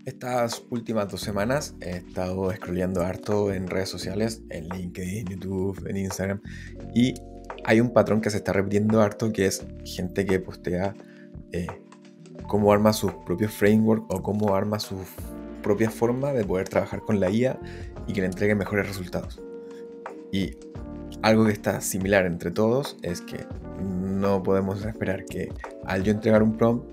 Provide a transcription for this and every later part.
Estas últimas 2 semanas he estado scrolleando harto en redes sociales, en LinkedIn, YouTube, en Instagram, y hay un patrón que se está repitiendo harto, que es gente que postea eh, cómo arma sus propios frameworks o cómo arma su propia forma de poder trabajar con la IA y que le entregue mejores resultados. Y algo que está similar entre todos es que no podemos esperar que al yo entregar un prompt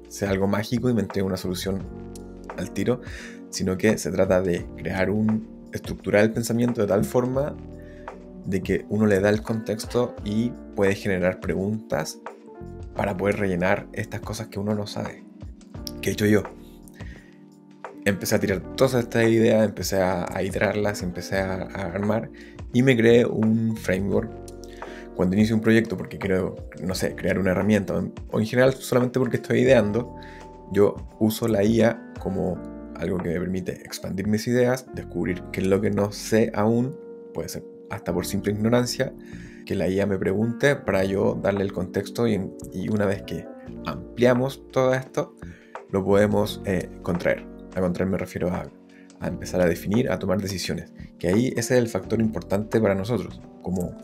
sea algo mágico y me entregue una solución al tiro, sino que se trata de estructurar el pensamiento de tal forma de que uno le da el contexto y puede generar preguntas para poder rellenar estas cosas que uno no sabe. ¿Qué he hecho yo? Empecé a tirar todas estas ideas, empecé a iterarlas, empecé a armar y me creé un framework cuando inicio un proyecto porque quiero, no sé, crear una herramienta o en general solamente porque estoy ideando. Yo uso la IA como algo que me permite expandir mis ideas, descubrir qué es lo que no sé aún, puede ser hasta por simple ignorancia, que la IA me pregunte para yo darle el contexto y una vez que ampliamos todo esto, lo podemos contraer. A contraer me refiero a empezar a definir, a tomar decisiones, que ahí ese es el factor importante para nosotros. Como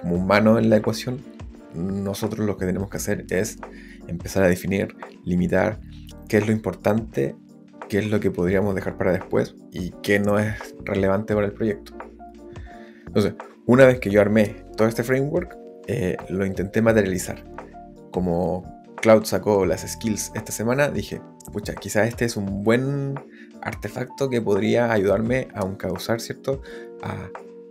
humano en la ecuación, nosotros lo que tenemos que hacer es empezar a definir, limitar qué es lo importante, qué es lo que podríamos dejar para después y qué no es relevante para el proyecto. Entonces, una vez que yo armé todo este framework, lo intenté materializar. Como Cloud sacó las skills esta semana, dije, pucha, quizás este es un buen artefacto que podría ayudarme a causar, ¿cierto?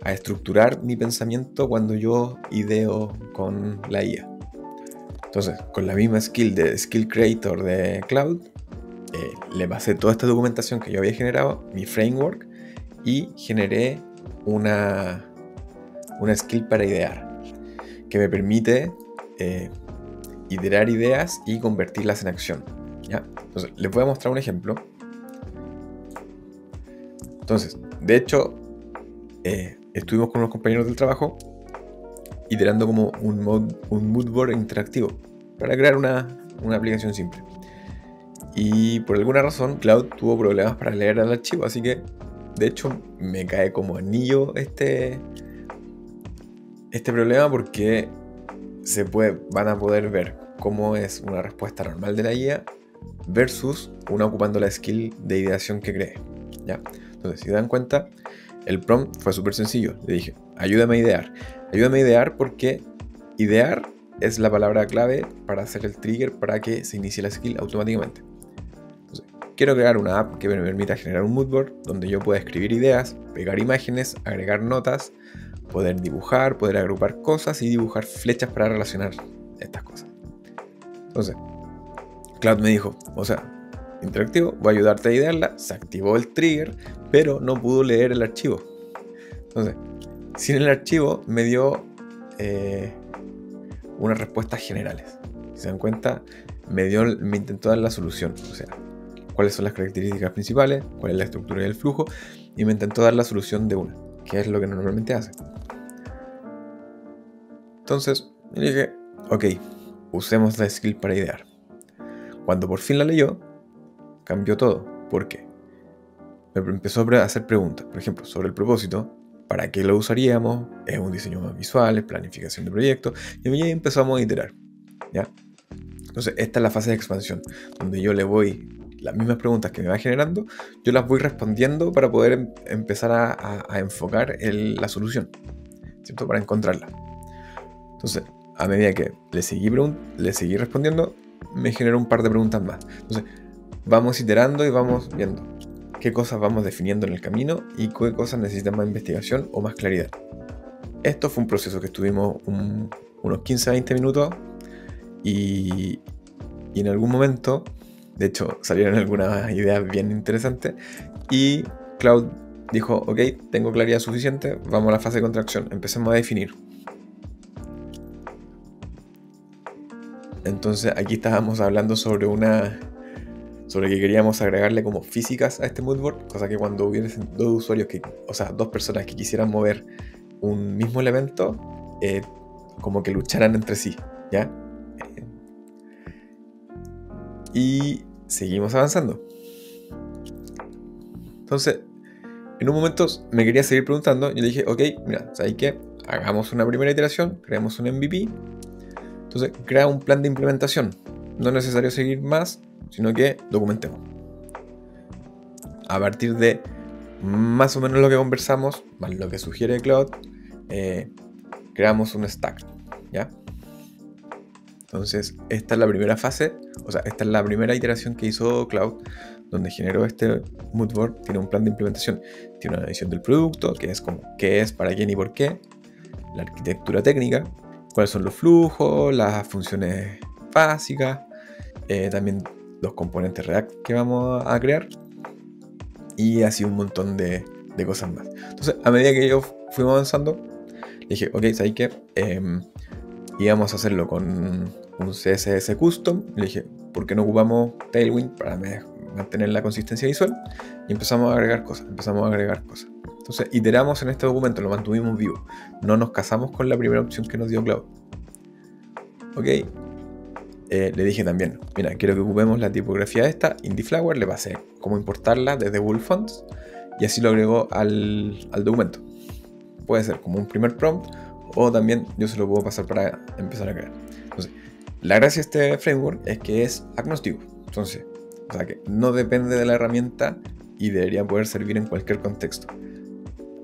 A estructurar mi pensamiento cuando yo ideo con la IA. Entonces, con la misma skill de Skill Creator de Cloud, le pasé toda esta documentación que yo había generado, mi framework, y generé una skill para idear, que me permite iterar ideas y convertirlas en acción. ¿Ya? Entonces, les voy a mostrar un ejemplo. Entonces, de hecho, estuvimos con unos compañeros del trabajo iterando como un mood board interactivo para crear una aplicación simple. Y por alguna razón, Cloud tuvo problemas para leer el archivo, así que, de hecho, me cae como anillo este problema porque van a poder ver cómo es una respuesta normal de la IA versus una ocupando la skill de ideación que cree. ¿Ya? Entonces, si dan cuenta, el prompt fue súper sencillo. Le dije, ayúdame a idear. Ayúdame a idear porque idear es la palabra clave para hacer el trigger para que se inicie la skill automáticamente. Entonces, quiero crear una app que me permita generar un moodboard donde yo pueda escribir ideas, pegar imágenes, agregar notas, poder dibujar, poder agrupar cosas y dibujar flechas para relacionar estas cosas. Entonces, Cloud me dijo, o sea, interactivo, voy a ayudarte a idearla, se activó el trigger, pero no pudo leer el archivo. Entonces, sin el archivo me dio unas respuestas generales. Si se dan cuenta, me intentó dar la solución, o sea, cuáles son las características principales, cuál es la estructura del flujo, y me intentó dar la solución de una, que es lo que normalmente hace. Entonces, le dije, ok, usemos la skill para idear. Cuando por fin la leyó, cambió todo. ¿Por qué? Me empezó a hacer preguntas, por ejemplo, sobre el propósito, para qué lo usaríamos, es un diseño más visual, es planificación de proyectos, y ahí empezamos a iterar, ¿ya? Entonces, esta es la fase de expansión, donde yo le voy las mismas preguntas que me va generando, yo las voy respondiendo para poder empezar a enfocar la solución, ¿cierto? Para encontrarla. Entonces, a medida que le seguí respondiendo, me generó un par de preguntas más. Entonces, vamos iterando y vamos viendo qué cosas vamos definiendo en el camino y qué cosas necesitan más investigación o más claridad. Esto fue un proceso que estuvimos unos 15 a 20 minutos y en algún momento, de hecho, salieron algunas ideas bien interesantes y Cloud dijo, ok, tengo claridad suficiente, vamos a la fase de contracción, empecemos a definir. Entonces aquí estábamos hablando sobre que queríamos agregarle como físicas a este moodboard, cosa que cuando hubiesen dos personas que quisieran mover un mismo elemento, como que lucharan entre sí, ¿ya? Y seguimos avanzando. Entonces, en un momento me quería seguir preguntando. Yo le dije, ok, mira, ¿sabes qué? Hagamos una primera iteración, creemos un MVP. Entonces, crea un plan de implementación. No es necesario seguir más, sino que documentemos. A partir de más o menos lo que conversamos, más lo que sugiere Cloud, creamos un stack, ¿ya? Entonces, esta es la primera fase, o sea, esta es la primera iteración que hizo Cloud, donde generó este moodboard. Tiene un plan de implementación, tiene una visión del producto, que es como qué es, para quién y por qué, la arquitectura técnica, cuáles son los flujos, las funciones básicas, también los componentes React que vamos a crear, y así un montón de cosas más. Entonces, a medida que yo fuimos avanzando, dije, ok, ¿sabes qué? Íbamos a hacerlo con un CSS custom. Le dije, ¿por qué no ocupamos Tailwind para mantener la consistencia visual? Y empezamos a agregar cosas, Entonces, iteramos en este documento, lo mantuvimos vivo. No nos casamos con la primera opción que nos dio Cloud. Ok. Le dije también, mira, quiero que ocupemos la tipografía esta, IndieFlower. Le pasé cómo importarla desde Google Fonts y así lo agregó al documento. Puede ser como un primer prompt, o también yo se lo puedo pasar para empezar a crear. Entonces, la gracia de este framework es que es agnóstico. Entonces, o sea que no depende de la herramienta y debería poder servir en cualquier contexto.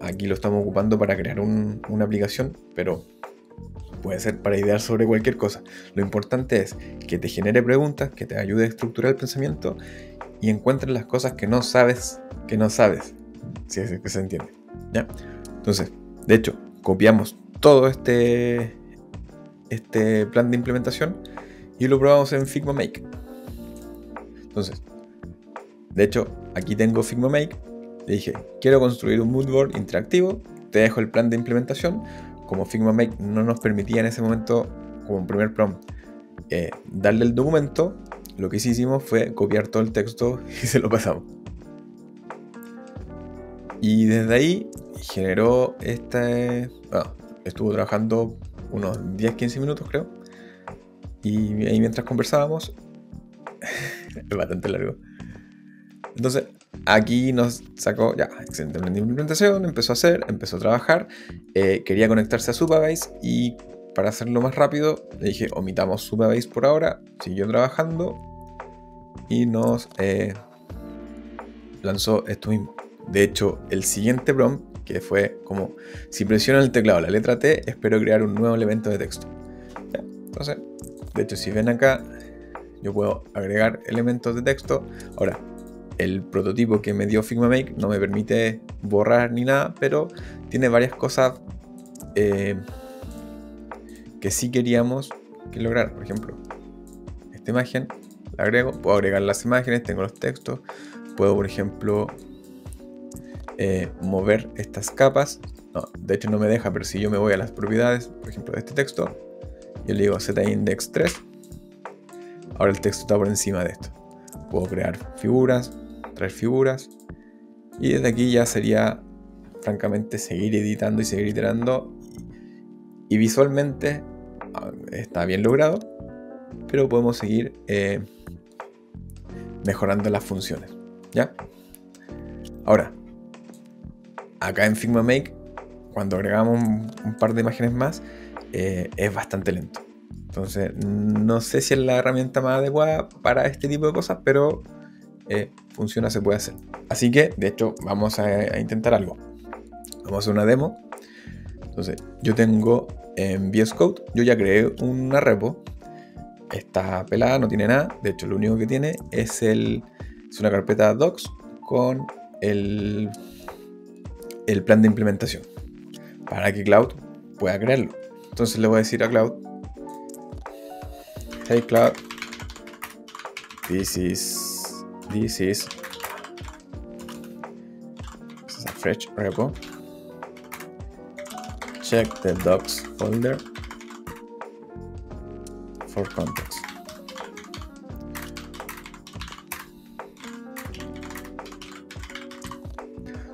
Aquí lo estamos ocupando para crear una aplicación, pero puede ser para idear sobre cualquier cosa. Lo importante es que te genere preguntas, que te ayude a estructurar el pensamiento y encuentres las cosas que no sabes, si es que se entiende, ¿ya? Entonces, de hecho, copiamos todo este plan de implementación y lo probamos en Figma Make. Entonces, de hecho, aquí tengo Figma Make. Le dije, quiero construir un moodboard interactivo. Te dejo el plan de implementación. Como Figma Make no nos permitía en ese momento, como un primer prompt, darle el documento, lo que sí hicimos fue copiar todo el texto y se lo pasamos. Y desde ahí generó estuvo trabajando unos 10-15 minutos, creo. Y ahí mientras conversábamos, es bastante largo. Entonces, aquí nos sacó, ya, excelente plan de implementación, empezó a trabajar, quería conectarse a Supabase y para hacerlo más rápido, le dije, omitamos Supabase por ahora, siguió trabajando y nos lanzó esto mismo. De hecho, el siguiente prompt, que fue como, si presiono el teclado la letra T, espero crear un nuevo elemento de texto. ¿Ya? Entonces, de hecho, si ven acá, yo puedo agregar elementos de texto. Ahora, el prototipo que me dio Figma Make no me permite borrar ni nada, pero tiene varias cosas que sí queríamos que lograr. Por ejemplo, esta imagen la agrego, puedo agregar las imágenes, tengo los textos, puedo, por ejemplo, mover estas capas. No, de hecho no me deja, pero si yo me voy a las propiedades, por ejemplo, de este texto, yo le digo ZIndex 3, ahora el texto está por encima de esto. Puedo crear figuras, traer figuras, y desde aquí ya sería francamente seguir editando y seguir iterando, y visualmente está bien logrado, pero podemos seguir mejorando las funciones, ¿ya? Ahora, acá en Figma Make, cuando agregamos un par de imágenes más, es bastante lento. Entonces, no sé si es la herramienta más adecuada para este tipo de cosas, pero funciona, se puede hacer. Así que, de hecho, vamos a intentar algo. Vamos a hacer una demo. Entonces, yo tengo en VS Code, yo ya creé una repo. Está pelada, no tiene nada. De hecho, lo único que tiene es una carpeta docs con el plan de implementación para que Cloud pueda crearlo. Entonces le voy a decir a Cloud, hey Cloud, this is a fresh repo. Check the docs folder for context.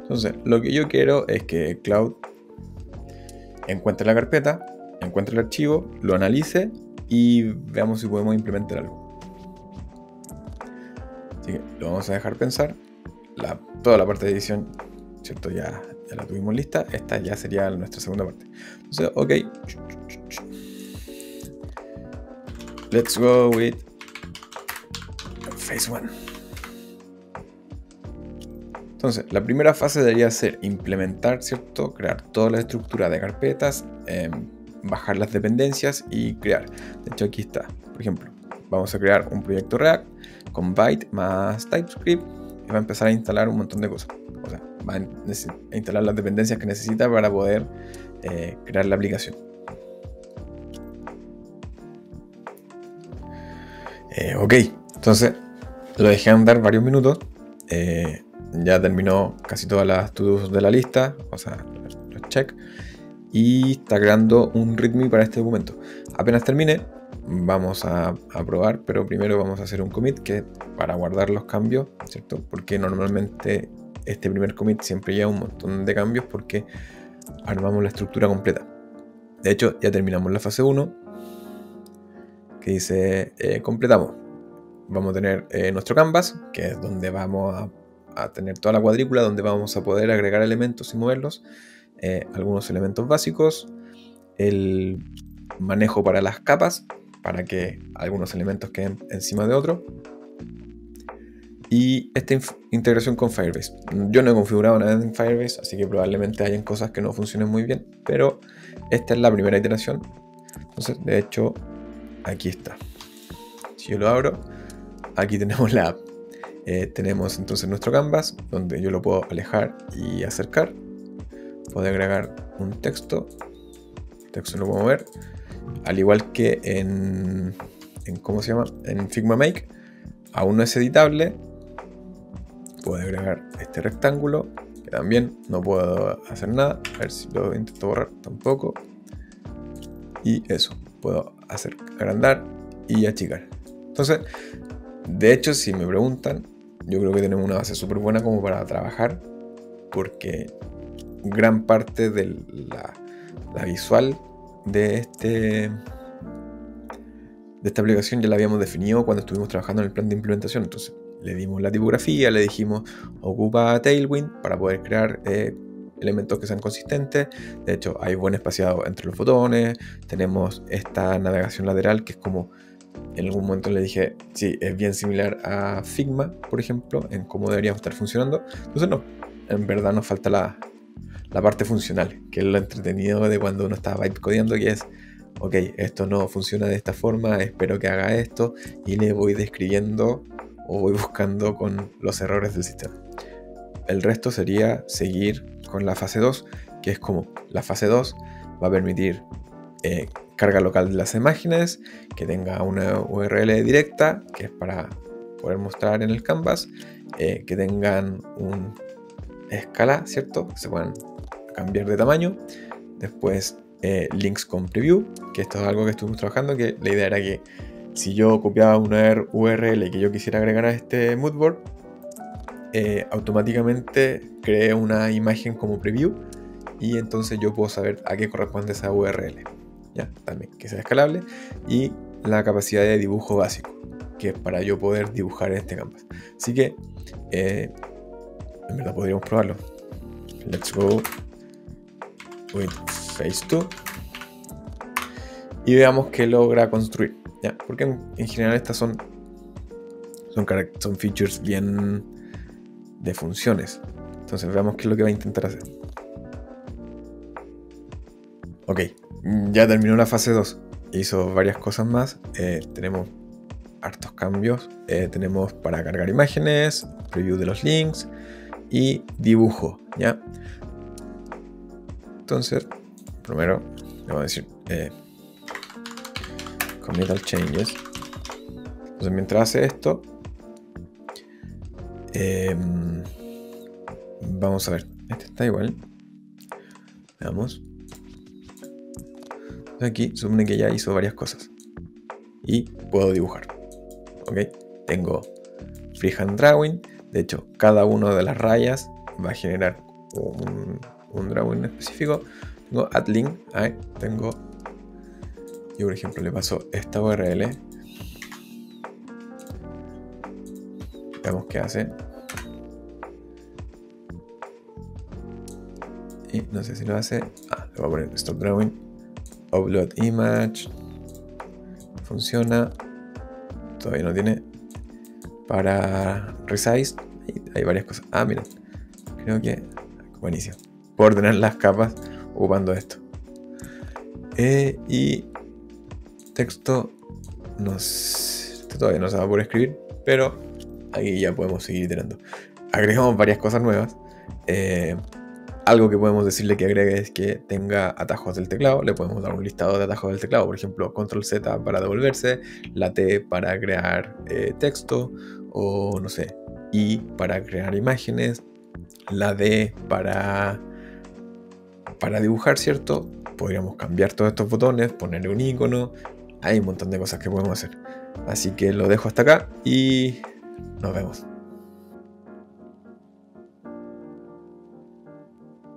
Entonces, lo que yo quiero es que Cloud encuentre la carpeta, encuentre el archivo, lo analice y veamos si podemos implementar algo. Así que lo vamos a dejar pensar. toda la parte de edición, ¿cierto? Ya la tuvimos lista. Esta ya sería nuestra segunda parte. Entonces, ok. Let's go with phase 1. Entonces, la primera fase debería ser implementar, ¿cierto? Crear toda la estructura de carpetas, bajar las dependencias y crear. De hecho, aquí está. Por ejemplo, vamos a crear un proyecto React con Byte más TypeScript y va a empezar a instalar un montón de cosas. O sea, va a instalar las dependencias que necesita para poder crear la aplicación. Ok, entonces lo dejé andar varios minutos. Ya terminó casi todas las to-dos de la lista, o sea, los check. Y está creando un README para este documento. Apenas termine, vamos a probar, pero primero vamos a hacer un commit para guardar los cambios, ¿cierto? Porque normalmente este primer commit siempre lleva un montón de cambios porque armamos la estructura completa. De hecho, ya terminamos la fase 1, que dice completamos. Vamos a tener nuestro canvas, que es donde vamos a tener toda la cuadrícula, donde vamos a poder agregar elementos y moverlos. Algunos elementos básicos, el manejo para las capas, para que algunos elementos queden encima de otros, y esta integración con Firebase. Yo no he configurado nada en Firebase, así que probablemente hayan cosas que no funcionen muy bien, pero esta es la primera iteración. Entonces, de hecho, aquí está. Si yo lo abro, aquí tenemos la app. Tenemos entonces nuestro canvas, donde yo lo puedo alejar y acercar. Puedo agregar un texto. El texto lo puedo mover. Al igual que en ¿cómo se llama? En Figma Make. Aún no es editable. Puedo agregar este rectángulo, que también no puedo hacer nada. A ver si lo intento borrar, tampoco. Y eso, puedo hacer agrandar y achicar. Entonces, de hecho, si me preguntan, yo creo que tenemos una base súper buena como para trabajar, porque gran parte de la visual de esta aplicación ya la habíamos definido cuando estuvimos trabajando en el plan de implementación. Entonces le dimos la tipografía, le dijimos ocupa Tailwind para poder crear elementos que sean consistentes. De hecho, hay buen espaciado entre los botones. Tenemos esta navegación lateral que es como, en algún momento le dije, sí, es bien similar a Figma, por ejemplo, en cómo deberíamos estar funcionando. Entonces no, en verdad nos falta la parte funcional, que es lo entretenido de cuando uno está bytecodeando, que es, ok, esto no funciona de esta forma, espero que haga esto, y le voy describiendo o voy buscando con los errores del sistema. El resto sería seguir con la fase 2, que es como la fase 2 va a permitir carga local de las imágenes, que tenga una URL directa, que es para poder mostrar en el canvas, que tengan una escala, ¿cierto? Que se puedan cambiar de tamaño. Después links con preview, que esto es algo que estuvimos trabajando, que la idea era que si yo copiaba una URL que yo quisiera agregar a este moodboard, automáticamente cree una imagen como preview y entonces yo puedo saber a qué corresponde esa URL. ¿Ya? También que sea escalable, y la capacidad de dibujo básico, que es para yo poder dibujar en este canvas. Así que en verdad podríamos probarlo. Let's go with phase 2 y veamos qué logra construir, ¿ya? Porque en general estas son features bien de funciones. Entonces veamos qué es lo que va a intentar hacer. Ok, ya terminó la fase 2. Hizo varias cosas más. Tenemos hartos cambios. Tenemos para cargar imágenes, preview de los links y dibujo, ¿ya? Entonces, primero le vamos a decir commit all changes. Entonces, mientras hace esto, vamos a ver. Este está igual. Veamos. Aquí supone que ya hizo varias cosas y puedo dibujar. Ok, tengo freehand drawing. De hecho, cada una de las rayas va a generar un drawing específico. Tengo add link. Tengo, yo por ejemplo le paso esta URL. Veamos qué hace. Y no sé si lo hace. Le voy a poner stop drawing. Upload image. Funciona. Todavía no tiene. Para resize. Hay varias cosas. Miren. Creo que. Buenísimo. Puedo ordenar las capas ocupando esto. Y texto. Todavía no se va a poder escribir. Pero aquí ya podemos seguir iterando. Agregamos varias cosas nuevas. Algo que podemos decirle que agregue es que tenga atajos del teclado. Le podemos dar un listado de atajos del teclado. Por ejemplo, control Z para devolverse, la T para crear texto, o no sé, I para crear imágenes, la D para dibujar, ¿cierto? Podríamos cambiar todos estos botones, ponerle un icono. Hay un montón de cosas que podemos hacer. Así que lo dejo hasta acá y nos vemos.